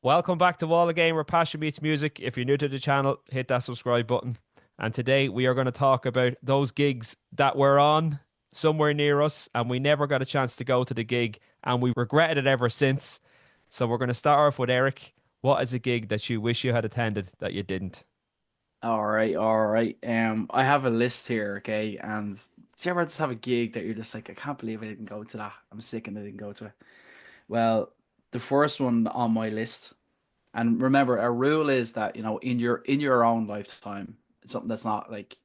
Welcome back to Wall of Game where passion meets music. If you're new to the channel, hit that subscribe button. And today we are going to talk about those gigs that were on somewhere near us and we never got a chance to go to the gig and we regretted it ever since. So we're going to start off with Eric. What is a gig that you wish you had attended that you didn't? All right, all right. I have a list here, okay? And do you ever just have a gig that you're just like, I can't believe I didn't go to that. I'm sick and I didn't go to it. Well, the first one on my list, and remember, our rule is that, in your own lifetime, it's something that's not like,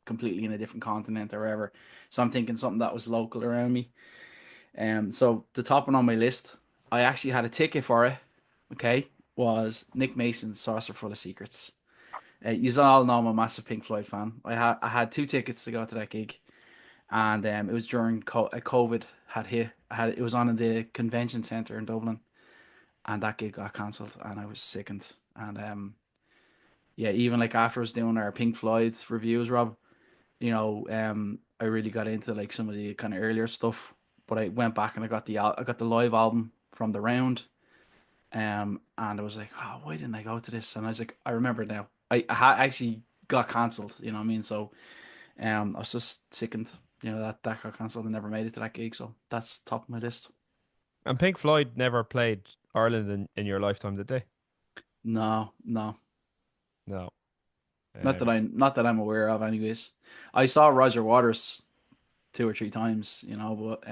completely in a different continent or wherever. So I'm thinking something that was local around me. So the top one on my list, I actually had a ticket for it, okay, was Nick Mason's Saucer Full of Secrets. You all know I'm a massive Pink Floyd fan. I had two tickets to go to that gig, and it was during COVID had hit. It was on in the convention center in Dublin, and that gig got cancelled, and I was sickened. And yeah, even like after us doing our Pink Floyd reviews, Rob, I really got into like some of the kind of earlier stuff. But I went back and I got the live album from the round, and I was like, oh, why didn't I go to this? And I was like, I remember now. Actually got cancelled. You know what I mean? So I was just sickened. That got cancelled and never made it to that gig. So that's top of my list. And Pink Floyd never played Ireland in your lifetime, did they? No, no, No. not that Um, I not that I'm aware of. Anyways, I saw Roger Waters two or three times. But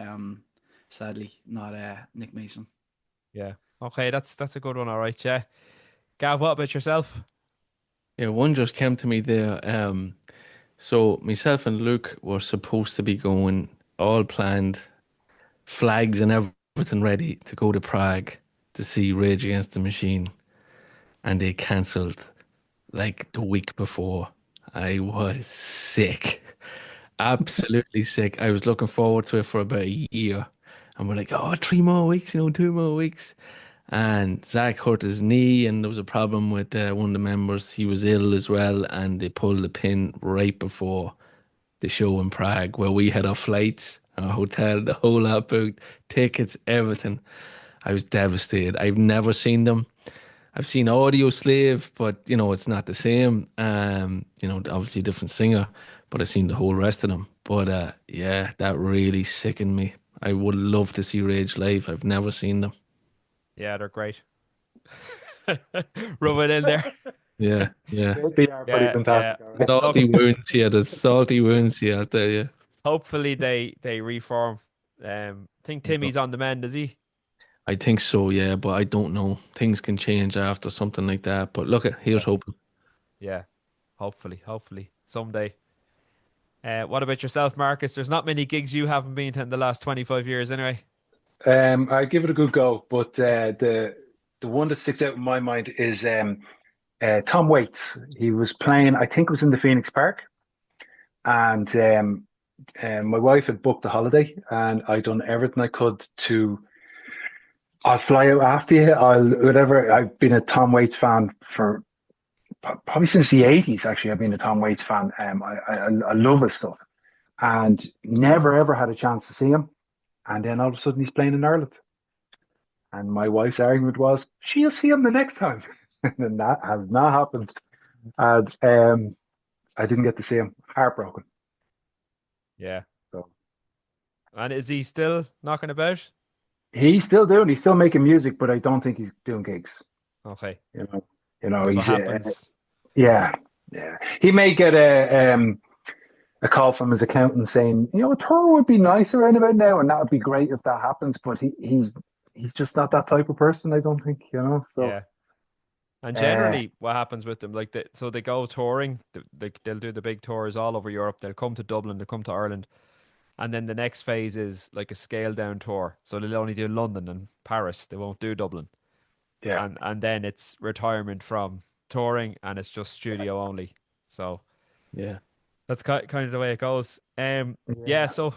sadly not Nick Mason. yeah. Okay, that's a good one. All right, yeah. Gav, what about yourself? Yeah, one just came to me there. So myself and Luke were supposed to be going, all planned, flags and everything ready to go to Prague to see Rage Against the Machine, and they cancelled like the week before. I was sick, absolutely sick. I was looking forward to it for about a year, and we're like, oh, 3 more weeks, 2 more weeks. And Zach hurt his knee, and there was a problem with one of the members. He was ill as well, and they pulled the pin right before the show in Prague, where we had our flights, our hotel, the whole lot booked, tickets, everything. I was devastated. I've never seen them. I've seen Audio Slave, but it's not the same. Obviously a different singer, but I've seen the whole rest of them. But yeah, that really sickened me. I would love to see Rage live. I've never seen them. Yeah, they're great. Rub it in there. Yeah, yeah. They are pretty Yeah, yeah. fantastic, all right. Look, Salty wounds here. There's salty wounds here, I'll tell you. hopefully they reform. I think Timmy's on the mend, is he? I think so, yeah, but I don't know. Things can change after something like that. But look, here's Yeah. hoping. Yeah. Hopefully someday. What about yourself, Marcus? There's not many gigs you haven't been to in the last 25 years anyway. I give it a good go, but the one that sticks out in my mind is Tom Waits. He was playing, I think it was in the Phoenix Park, and my wife had booked the holiday, and I'd done everything I could to. I'll fly out after you. I'll whatever. I've been a Tom Waits fan for probably since the '80s. Actually, I've been a Tom Waits fan. I love his stuff, and never ever had a chance to see him. And then all of a sudden he's playing in Ireland. And my wife's argument was, she'll see him the next time. And that has not happened. And I didn't get to see him. Heartbroken. Yeah. So And is he still knocking about? he's still making music, but I don't think he's doing gigs. Okay. You know, you know, That's what he's happens. yeah, yeah. He may get a call from his accountant saying, a tour would be nicer right about now, and that would be great if that happens. But he's just not that type of person, I don't think, So Yeah. And uh, generally, what happens with them, like, so they go touring, they'll do the big tours all over Europe. They'll come to Dublin, they'll come to Ireland. And then the next phase is like a scale down tour. So they'll only do London and Paris. They won't do Dublin. yeah, And then it's retirement from touring and it's just studio only. So Yeah. that's kind of the way it goes. Yeah, yeah. so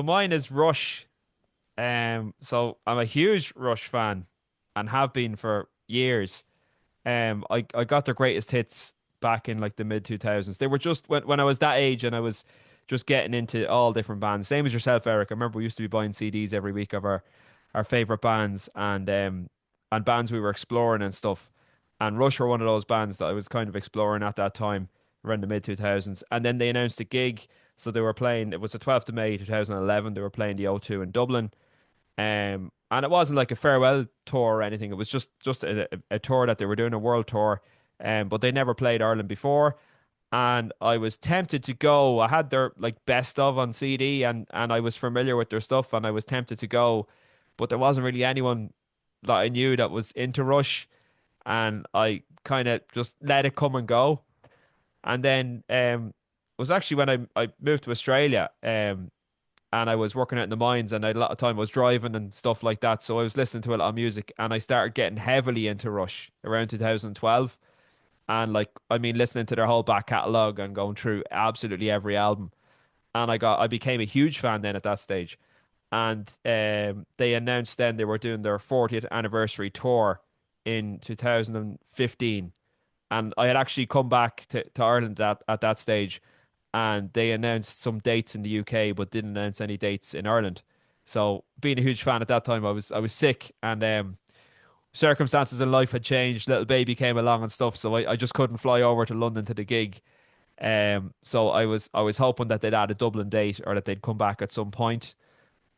mine is Rush. So I'm a huge Rush fan and have been for years. I got their greatest hits back in like the mid 2000s. They were just when I was that age and I was just getting into all different bands. Same as yourself, Eric. I remember we used to be buying CDs every week of our favorite bands, and and bands we were exploring and stuff. And Rush were one of those bands that I was kind of exploring at that time, around the mid 2000s. And then they announced a gig. So they were playing, it was the 12th of May 2011. They were playing the O2 in Dublin. And it wasn't like a farewell tour or anything. It was just a tour that they were doing, a world tour. But they never played Ireland before. And I was tempted to go. I had their like best of on CD, and I was familiar with their stuff, and I was tempted to go, but there wasn't really anyone that I knew that was into Rush, and I kind of just let it come and go. And then it was actually when I moved to Australia, and I was working out in the mines, and I had a lot of time I was driving and stuff like that, so I was listening to a lot of music, and I started getting heavily into Rush around 2012. And like, I mean, listening to their whole back catalogue and going through absolutely every album. And I became a huge fan then at that stage. And they announced then they were doing their 40th anniversary tour in 2015. And I had actually come back to Ireland at that stage, and they announced some dates in the UK, but didn't announce any dates in Ireland. So being a huge fan at that time, I was sick, and circumstances in life had changed. Little baby came along and stuff, so I just couldn't fly over to London to the gig. So I was hoping that they'd add a Dublin date, or that they'd come back at some point.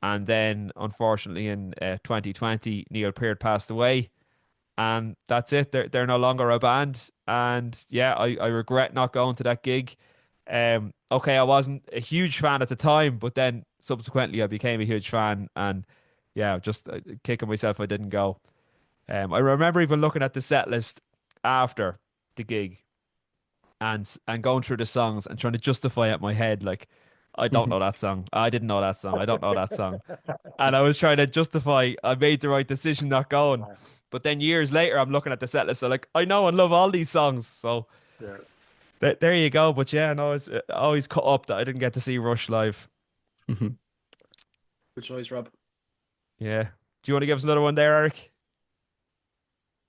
And then, unfortunately, in 2020, Neil Peart passed away, and that's it. They're no longer a band, and yeah, I regret not going to that gig. Okay, I wasn't a huge fan at the time, but then subsequently I became a huge fan, and yeah, just kicking myself I didn't go. I remember even looking at the set list after the gig, and going through the songs and trying to justify it in my head, like, I don't know that song. I didn't know that song. I don't know that song. And I was trying to justify I made the right decision not going. But then years later, I'm looking at the set list, so like, I know and love all these songs. So Yeah. there you go. But yeah, no, it's always cut up that I didn't get to see Rush live. Mhm. Good choice, Rob. Yeah. Do you want to give us another one there, Eric?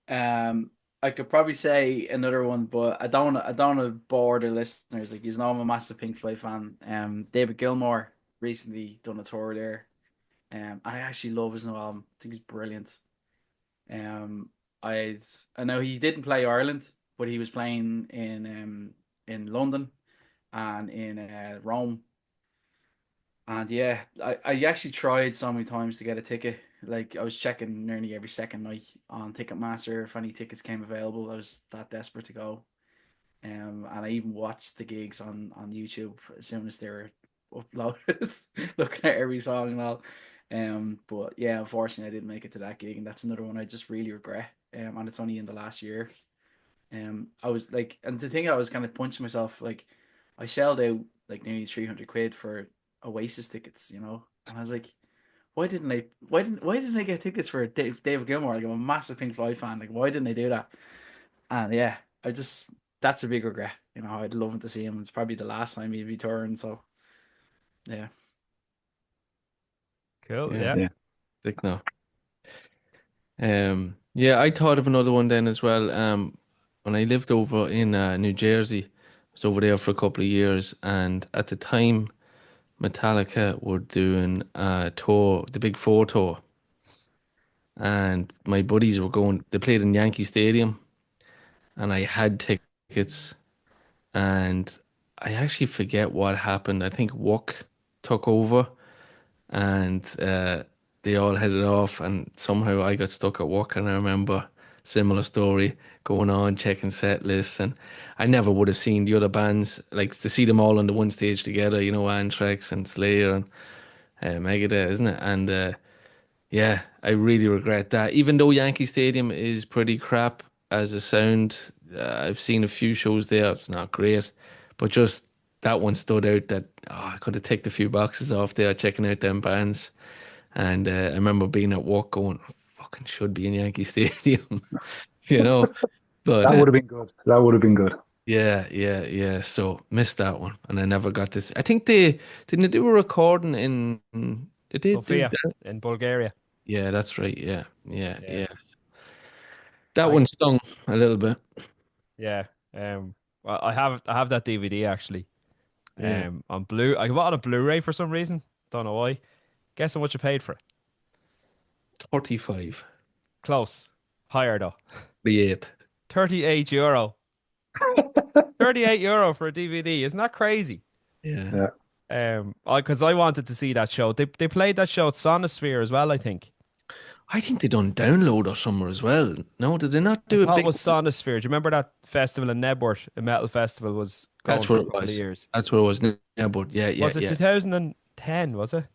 Um, I could probably say another one, but I don't want to bore the listeners. Like, you know, I'm a massive Pink Floyd fan. David Gilmour recently done a tour there. I actually love his new album. I think it's brilliant. Um, I know he didn't play Ireland, but he was playing in London and in Rome. And yeah, I actually tried so many times to get a ticket. Like, I was checking nearly every second night on Ticketmaster if any tickets came available. I was that desperate to go. And I even watched the gigs on YouTube as soon as they were uploaded, looking at every song and all. But yeah, unfortunately, I didn't make it to that gig, and that's another one I just really regret. And it's only in the last year. I was like, and the thing, I was kind of punching myself, like, I shelled out like nearly 300 quid for Oasis tickets, you know, and I was like, why didn't I get tickets for David Gilmour? Like, I'm a massive Pink Floyd fan. Like, why didn't I do that? And yeah, I just that's a big regret. You know, I'd love to see him. It's probably the last time he'd be touring. So yeah, Cool. Yeah, Yeah. Yeah. think no. Yeah, I thought of another one then as well. When I lived over in New Jersey, I was over there for a couple of years, and at the time, Metallica were doing a tour, the Big Four tour, and my buddies were going. They played in Yankee Stadium, and I had tickets, and I actually forget what happened. I think work took over, and they all headed off, and somehow I got stuck at work. And I remember similar story going on, checking set lists, and I never would have seen the other bands, like to see them all on the one stage together, you know, Anthrax and Slayer and Megadeth, isn't it? And yeah, I really regret that. Even though Yankee Stadium is pretty crap as a sound, I've seen a few shows there. It's not great, but just that one stood out. That I could have ticked a few boxes off there, checking out them bands. And I remember being at work going, "Fucking should be in Yankee Stadium," you know. But That would have been good. That would have been good. yeah, yeah, yeah. So missed that one, and I never got this. I think they didn't they do a recording in. Did they do Sofia that? in Bulgaria. Yeah, that's right. Yeah, yeah, Yeah. yeah. That I one stung a little bit. Yeah. Well, I have that DVD actually. Yeah, On Blue. I bought it on Blu-ray for some reason. Don't know why. Guess how much I paid for it? 35. Close. Higher though. The eight. €38. €38 for a DVD. Isn't that crazy? Yeah. Yeah. Because I wanted to see that show. They played that show at Sonosphere as well, I think. I think they done download or somewhere as well. No, did they not I do a thought it big? was Sonosphere. Do you remember that festival in Nebworth? A metal festival was going That's for what a it couple of was. years. That's what it was. Yeah, but yeah, yeah, Was it yeah. 2010, was it?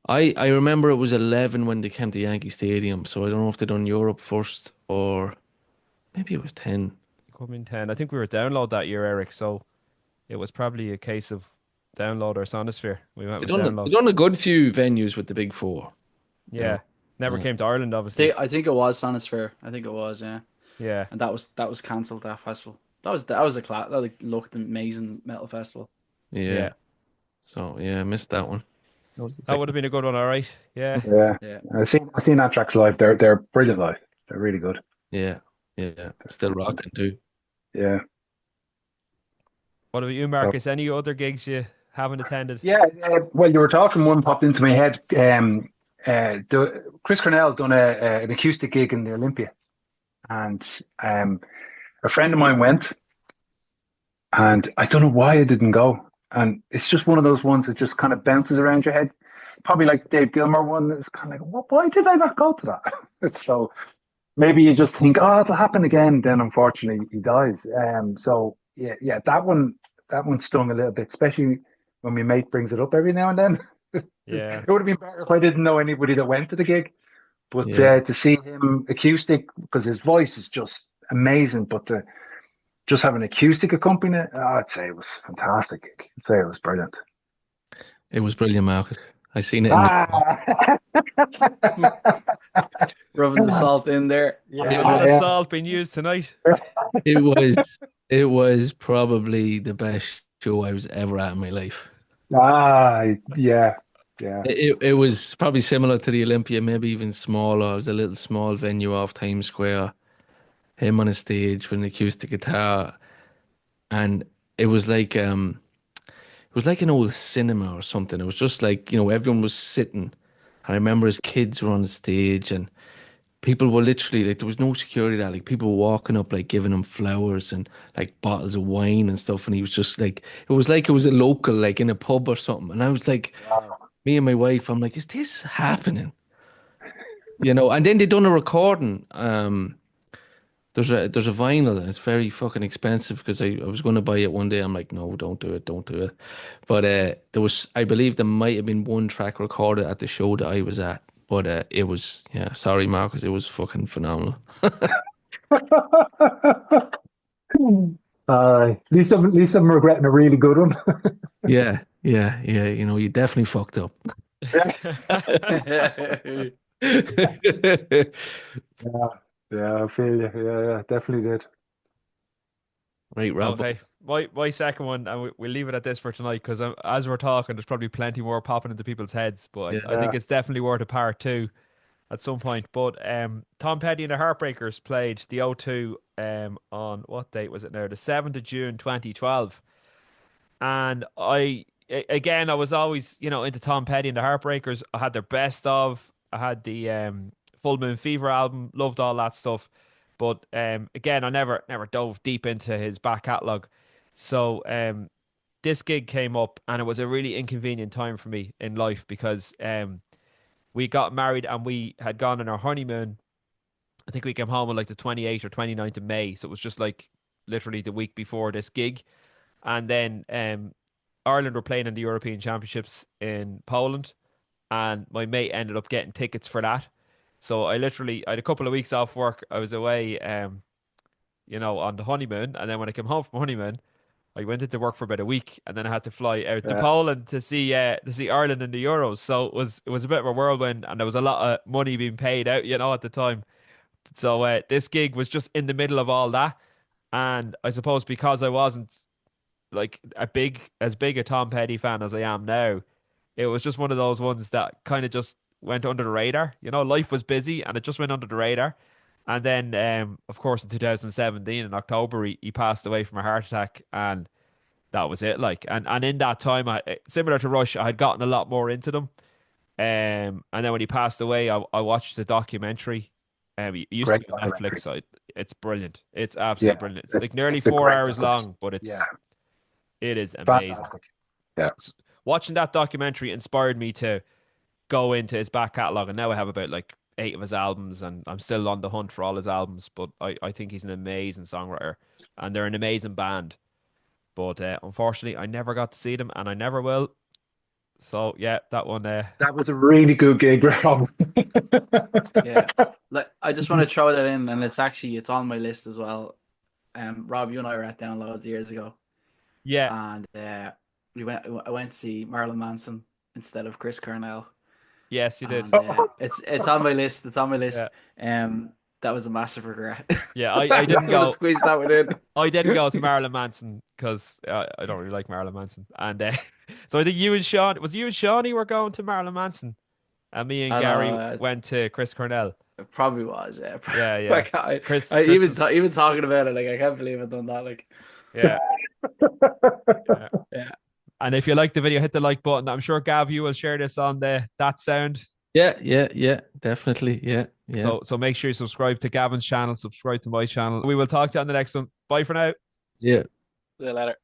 I remember it was 11 when they came to Yankee Stadium. So I don't know if they done Europe first or maybe it was 10. It could have been 10. I think we were download that year, Eric. So it was probably a case of download or Sonosphere. We went with They download. done a good few venues with the big four. You Yeah. know. Never Yeah. came to Ireland, obviously. I think it was Sanisphere. I think it was, yeah. Yeah. And that was cancelled, that festival. That was a class. That looked amazing metal festival. Yeah. Yeah. So yeah, I missed that one. That was the That would second. have been a good one, all right. Yeah. Yeah. Yeah. I've seen Anthrax live. They're brilliant live. They're really good. Yeah, yeah. Still rocking too. Yeah. What about you, So, Marcus? Any other gigs you haven't attended? yeah. Well, you were talking. One popped into my head. Chris Cornell done an acoustic gig in the Olympia, and a friend of mine went, and I don't know why I didn't go. And it's just one of those ones that just kind of bounces around your head. Probably like the Dave Gilmour one. It's kind of like, why did I not go to that? So maybe you just think, oh, it'll happen again. Then unfortunately he dies. So yeah, that one stung a little bit, especially when my mate brings it up every now and then. Yeah. It would have been better if I didn't know anybody that went to the gig. But Yeah, to see him acoustic, because his voice is just amazing, but to just have an acoustic accompaniment, I'd say it was fantastic gig. I'd say it was brilliant. it was brilliant, Marcus. I seen it in the. Ah! Rubbing the salt in there. A Yeah, lot of yeah. salt being used tonight. It was probably the best show I was ever at in my life. Yeah, yeah. It was probably similar to the Olympia, maybe even smaller. It was a little small venue off Times Square. Him on a stage with an acoustic guitar, and it was like it was like an old cinema or something. It was just like, everyone was sitting. I remember his kids were on the stage and people were literally like, there was no security there. Like people were walking up, like giving him flowers and like bottles of wine and stuff. And he was just like it was a local, like in a pub or something. And I was like, Wow. me and my wife, I'm like, is this happening? And then they done a recording. There's a vinyl and it's very fucking expensive because I was going to buy it one day. I'm like, no, don't do it. But I believe there might have been one track recorded at the show that I was at. But it was, yeah, sorry, Marcus, it was fucking phenomenal. At least I'm regretting a really good one. Yeah, yeah, yeah. You definitely fucked up. Yeah, yeah, I feel you. Yeah, definitely did. Right, Rob. Okay. My second one, and we'll leave it at this for tonight because as we're talking, there's probably plenty more popping into people's heads. But I Yeah. think it's definitely worth a part two at some point. But Tom Petty and the Heartbreakers played the O2 on what date was it now? The 7th of June 2012. And again, I was always, into Tom Petty and the Heartbreakers. I had their best of. I had the Full Moon Fever album. Loved all that stuff. But again, I never dove deep into his back catalogue. So this gig came up, and it was a really inconvenient time for me in life because we got married and we had gone on our honeymoon. I think we came home on like the 28th or 29th of May. So it was just like literally the week before this gig. And then Ireland were playing in the European Championships in Poland, and my mate ended up getting tickets for that. So I had a couple of weeks off work. I was away, on the honeymoon, and then when I came home from honeymoon, I went into work for about a week, and then I had to fly out to Yeah. Poland to see Ireland in the Euros. So it was a bit of a whirlwind, and there was a lot of money being paid out, at the time. So this gig was just in the middle of all that, and I suppose because I wasn't like as big a Tom Petty fan as I am now, it was just one of those ones that kind of just went under the radar. Life was busy and it just went under the radar. And then, of course, in 2017, in October, he passed away from a heart attack, and that was it. Like, and in that time, similar to Rush, I had gotten a lot more into them. And then when he passed away, I watched the documentary It used to Great be on documentary. Netflix. It's brilliant. It's absolutely Yeah, brilliant. It's it, like nearly it's a 4 hours great documentary. long, but Yeah, it is amazing. fantastic. Yeah. Watching that documentary inspired me to go into his back catalog, and now I have about like 8 of his albums, and I'm still on the hunt for all his albums. But I think he's an amazing songwriter, and they're an amazing band. But unfortunately, I never got to see them, and I never will. So yeah, that one. That was a really good gig, Rob. Yeah. Like I just want to throw that in, and it's on my list as well. Rob, you and I were at Downloads years ago, Yeah, and I went to see Marilyn Manson instead of Chris Cornell, yes, you did. and it's on my list. It's on my Yeah, list. That was a massive regret. yeah. I I just didn't want to go. squeeze that one in. I didn't go to Marilyn Manson because I don't really like Marilyn Manson, and so I think you and Sean was you and Shawnee were going to Marilyn Manson, and me and I Gary know, went to Chris Cornell. it probably was. Yeah, Yeah, yeah. like Chris, I Chris even is even talking about it, like I can't believe I've done that. Like, yeah, yeah. yeah, And if you like the video, hit the like button. I'm sure Gav, you will share this on the that sound. Yeah, definitely. Yeah. So make sure you subscribe to Gavin's channel, subscribe to my channel. We will talk to you on the next one. Bye for now. Yeah. see you later.